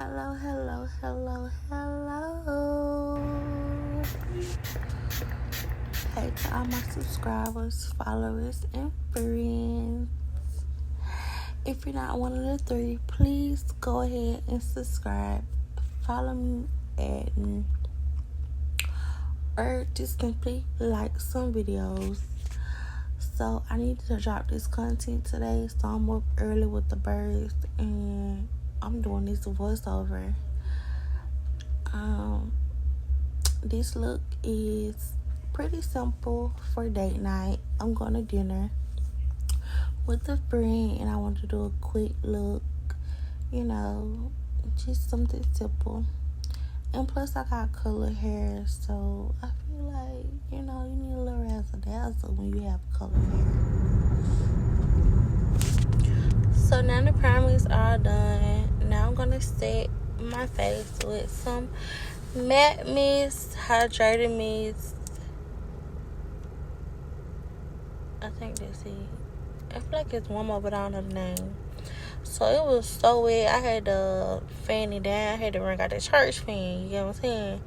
Hello, hello, hello, hello. Hey to all my subscribers, followers, and friends. If you're not one of the three, please go ahead and subscribe. Follow me or just simply like some videos. So I need to drop this content today, so I'm up early with the birds and I'm doing this voiceover. This look is pretty simple for date night. I'm going to dinner with a friend and I want to do a quick look, just something simple. And plus I got colored hair, so I feel like, you need a little razzle-dazzle when you have colored hair. So now the primer is all done. Now I'm going to set my face with some matte mist, hydrated mist. I think that's it. I feel like it's one more, but I don't know the name. So it was so wet. I had to fan it down. I had to bring out the church fan. You get what I'm saying?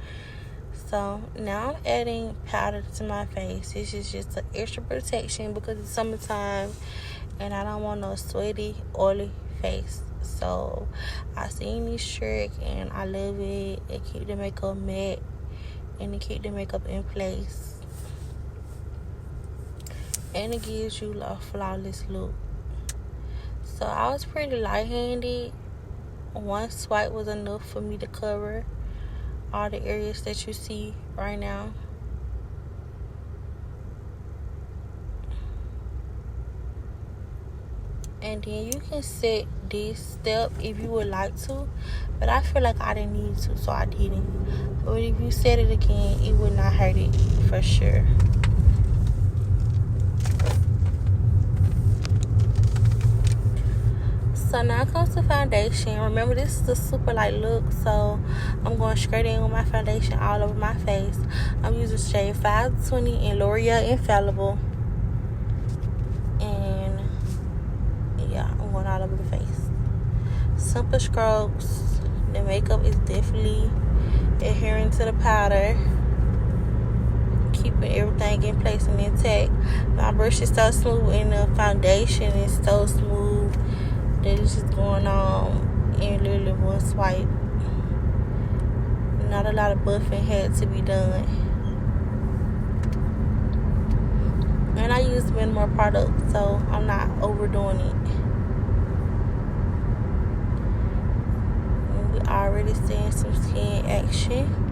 So now I'm adding powder to my face. This is just an extra protection because it's summertime and I don't want no sweaty, oily face. So I seen this trick and I love it. It keep the makeup matte and it keep the makeup in place. And it gives you a flawless look. So I was pretty light-handed. One swipe was enough for me to cover all the areas that you see right now. And then you can set this step if you would like to, but I feel like I didn't need to, so I didn't. But if you set it again, it would not hurt it for sure. So now comes the foundation. Remember, this is a super light look, so I'm going straight in with my foundation all over my face. I'm using shade 520 in L'Oreal Infallible. And yeah, I'm going all over the face. Simple strokes. The makeup is definitely adhering to the powder, keeping everything in place and intact. My brush is so smooth and the foundation is so smooth that it's just going on in literally one swipe. Not a lot of buffing had to be done. And I use minimal product, so I'm not overdoing it. And we already seeing some skin action.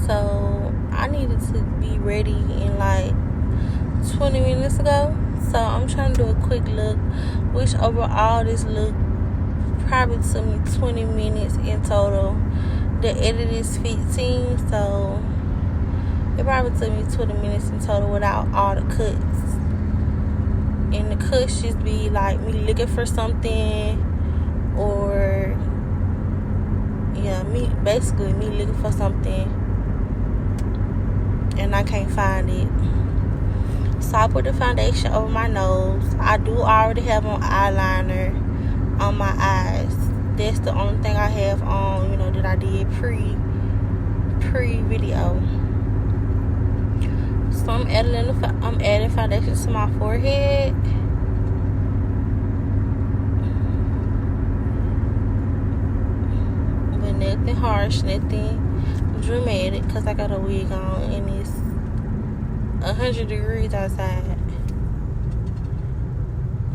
So I needed to be ready in like 20 minutes ago. So I'm trying to do a quick look, which overall this look probably took me 20 minutes in total. The edit is 15, so it probably took me 20 minutes in total without all the cuts. And the cuts just be like me looking for something, or me looking for something and I can't find it. So I put the foundation over my nose. I do already have on eyeliner on my eyes. That's the only thing I have on, that I did pre-video. So I'm adding foundation to my forehead. But nothing harsh, nothing dramatic, because I got a wig on and it's 100 degrees outside.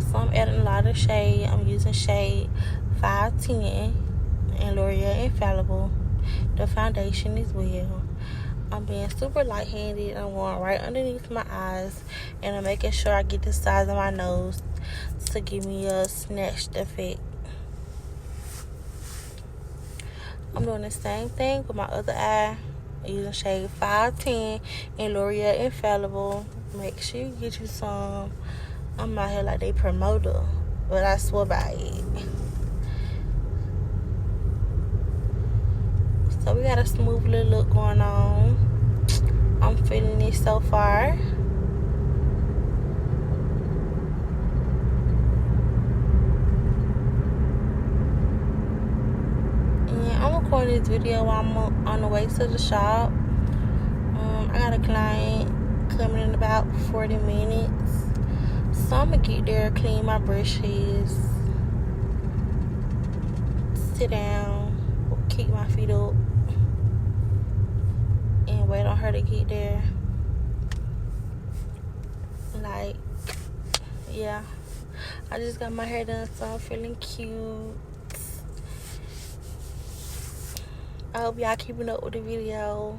So I'm adding a lot of shade. I'm using shade 510 and L'Oreal Infallible. The foundation as well. I'm being super light-handed. I'm going right underneath my eyes and I'm making sure I get the size of my nose to give me a snatched effect. I'm doing the same thing with my other eye. Using shade 510 and L'Oreal Infallible. Make sure you get you some. I'm out here like they promoter, but I swear by it. So we got a smooth little look going on. I'm feeling it so far. And I'm recording this video while I'm on the way to the shop. I got a client coming in about 40 minutes. So I'm going to get there, clean my brushes, sit down, kick my feet up, and wait on her to get there. Like, yeah. I just got my hair done, so I'm feeling cute. I hope y'all keeping up with the video.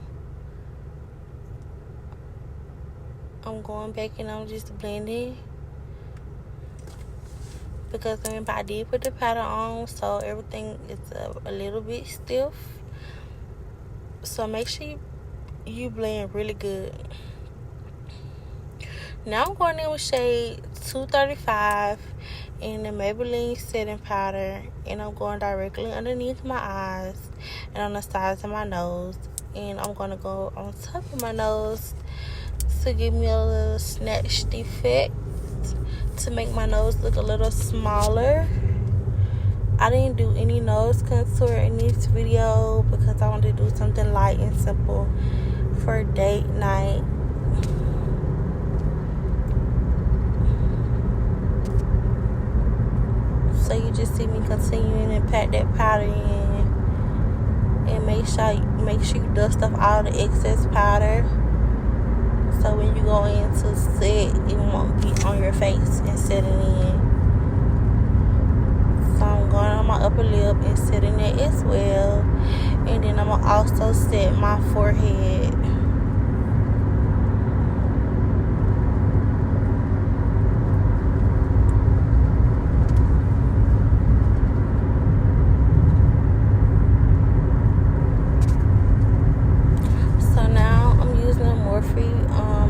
I'm going back and I'm just blending. Because remember, I did put the powder on, so everything is a little bit stiff. So make sure you blend really good. Now I'm going in with shade 235 in the Maybelline setting powder, and I'm going directly underneath my eyes and on the sides of my nose, and I'm going to go on top of my nose to give me a little snatched effect to make my nose look a little smaller. I didn't do any nose contour in this video because I wanted to do something light and simple for date night. So you just see me continuing to pack that powder in, and make sure you dust off all the excess powder, so when you go in to set, it won't be on your face and setting in. So I'm going on my upper lip and setting it as well, and then I'm gonna also set my forehead.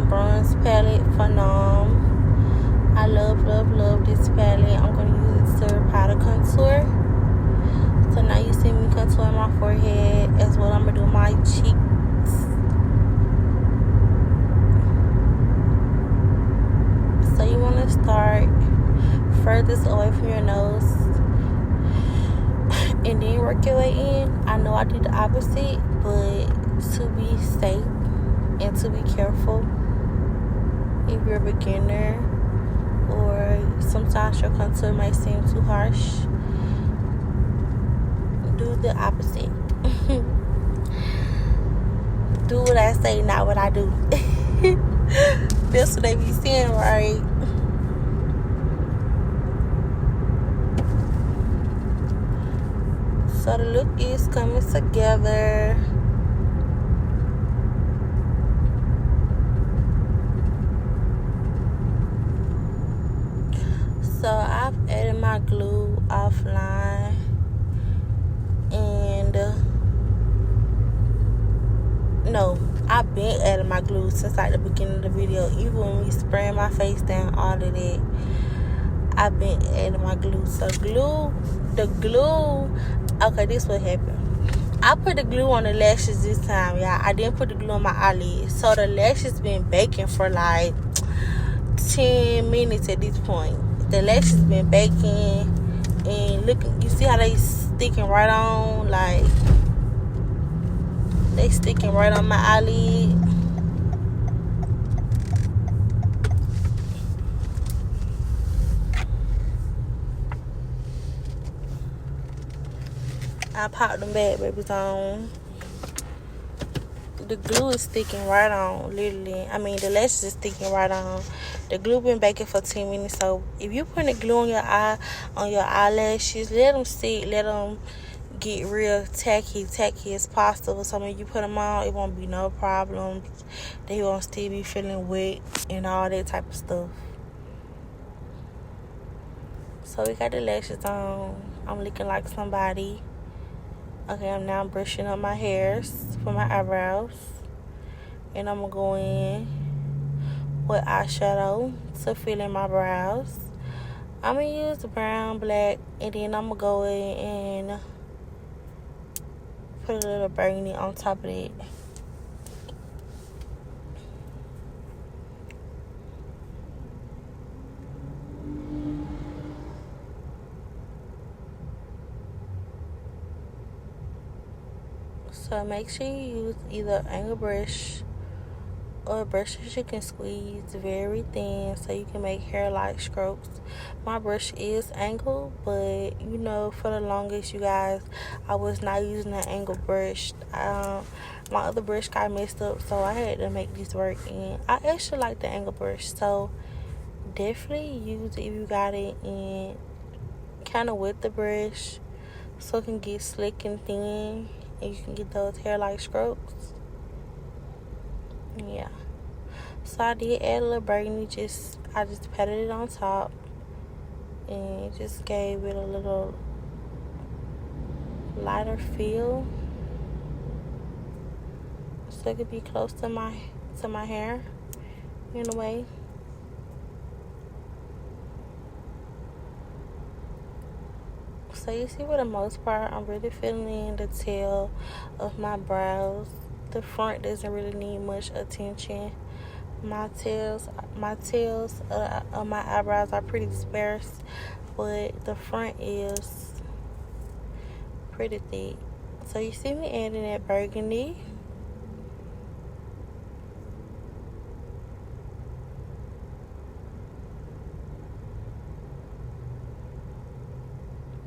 Bronze palette for Nom. I love this palette. I'm going to use it to powder contour. So now you see me contouring my forehead as well. I'm going to do my cheeks. So you want to start furthest away from your nose and then work your way in. I know I did the opposite, but to be safe and to be careful, if you're a beginner or sometimes your contour might seem too harsh, do the opposite. Do what I say, not what I do. That's what they be saying, right? So the look is coming together. So I've added my glue offline, and no, I've been adding my glue since like the beginning of the video. Even when we spraying my face down, all of that, I've been adding my glue. So the glue, okay, this what happened. I put the glue on the lashes this time, y'all. I didn't put the glue on my eyelids. So the lashes been baking for like 10 minutes at this point. The lashes been baking, and look, you see how they sticking right on, like they sticking right on my eyelid. I popped them bad babies on. The glue is sticking right on, literally. I mean, the lashes is sticking right on. The glue been baking for 10 minutes. So if you put the glue on your eyelashes, let them sit, let them get real tacky as possible. So when you put them on, it won't be no problems. They won't still be feeling wet and all that type of stuff. So we got the lashes on. I'm looking like somebody. Okay, I'm now brushing up my hairs for my eyebrows. And I'm going to go in with eyeshadow to fill in my brows. I'm going to use the brown, black, and then I'm going to go in and put a little burgundy on top of it. So make sure you use either angle brush or a brush that you can squeeze very thin so you can make hair-like strokes. My brush is angled, but you know, for the longest, you guys, I was not using an angle brush. My other brush got messed up, so I had to make this work, and I actually like the angle brush, so definitely use it if you got it, and kind of with the brush so it can get slick and thin and you can get those hair-like strokes. Yeah. So I did add a little burgundy, I just patted it on top and it just gave it a little lighter feel so it could be close to my hair in a way. So you see, for the most part, I'm really filling in the tail of my brows. The front doesn't really need much attention. My tails of my eyebrows are pretty sparse, but the front is pretty thick. So you see me adding that burgundy.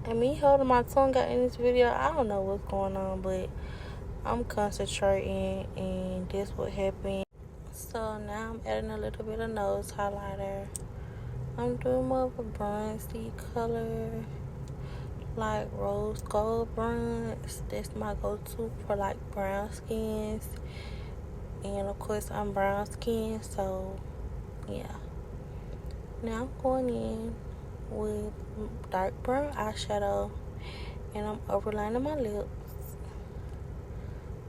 And me holding my tongue out in this video, I don't know what's going on, but I'm concentrating and this what happened. So now I'm adding a little bit of nose highlighter. I'm doing more of a bronzy color, like rose gold bronze. That's my go-to for like brown skins. And of course I'm brown skin, so yeah. Now I'm going in with dark brown eyeshadow and I'm overlining my lips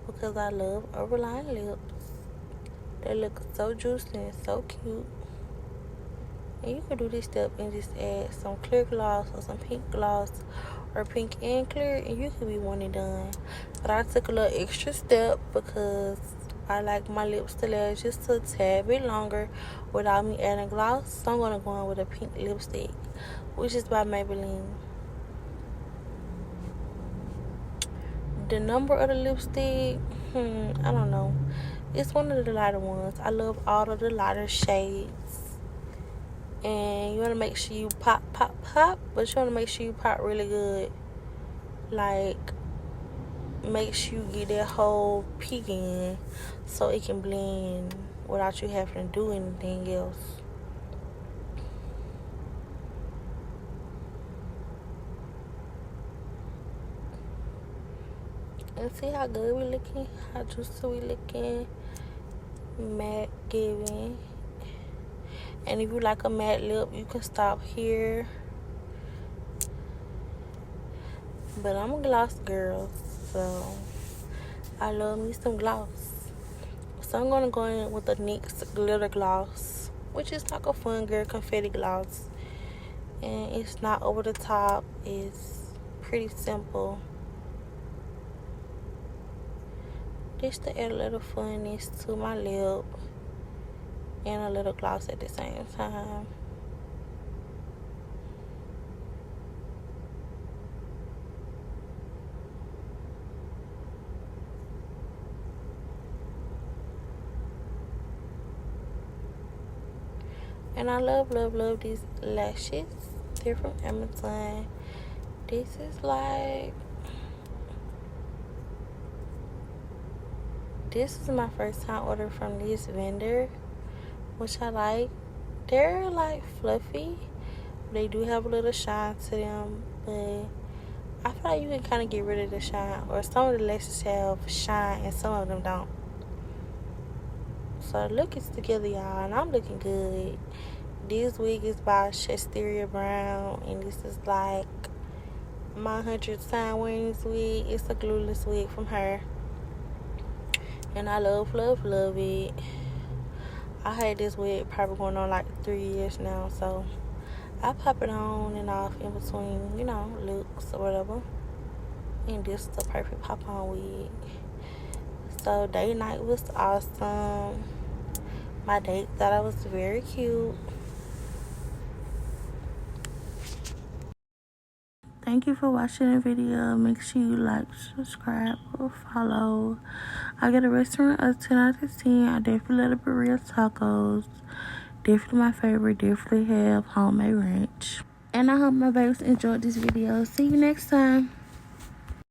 because I love overlined lips. They look so juicy and so cute. And you can do this step and just add some clear gloss or some pink gloss or pink and clear, and you can be one and done. But I took a little extra step because I like my lips to last just a tad bit longer without me adding gloss. So I'm going to go in with a pink lipstick, which is by Maybelline. The number of the lipstick, I don't know. It's one of the lighter ones. I love all of the lighter shades. And you want to make sure you pop, but you want to make sure you pop really good. Like, make sure you get that whole peak in so it can blend without you having to do anything else. And see how good we looking, how juicy we looking, matte giving. And if you like a matte lip, you can stop here. But I'm a gloss girl, so I love me some gloss. So I'm gonna go in with the NYX glitter gloss, which is like a fun girl confetti gloss. And it's not over the top, it's pretty simple. Just to add a little funness to my lip and a little gloss at the same time. And I love these lashes. They're from Amazon. This is my first time ordering from this vendor, which I like. They're like fluffy. They do have a little shine to them, but I feel like you can kind of get rid of the shine, or some of the lashes have shine and some of them don't. So look, it's together, y'all, and I'm looking good. This wig is by Shasteria Brown, and this is like my 100th time wearing this wig. It's a glueless wig from her, and I love it. I had this wig probably going on like 3 years now, so I pop it on and off in between, looks or whatever. And this is the perfect pop on wig. So date night was awesome. My date thought I was very cute. Thank you for watching the video. Make sure you like, subscribe, or follow. I got a restaurant of 10 out of 10. I definitely love the burrito tacos. Definitely my favorite. Definitely have homemade ranch. And I hope my babies enjoyed this video. See you next time.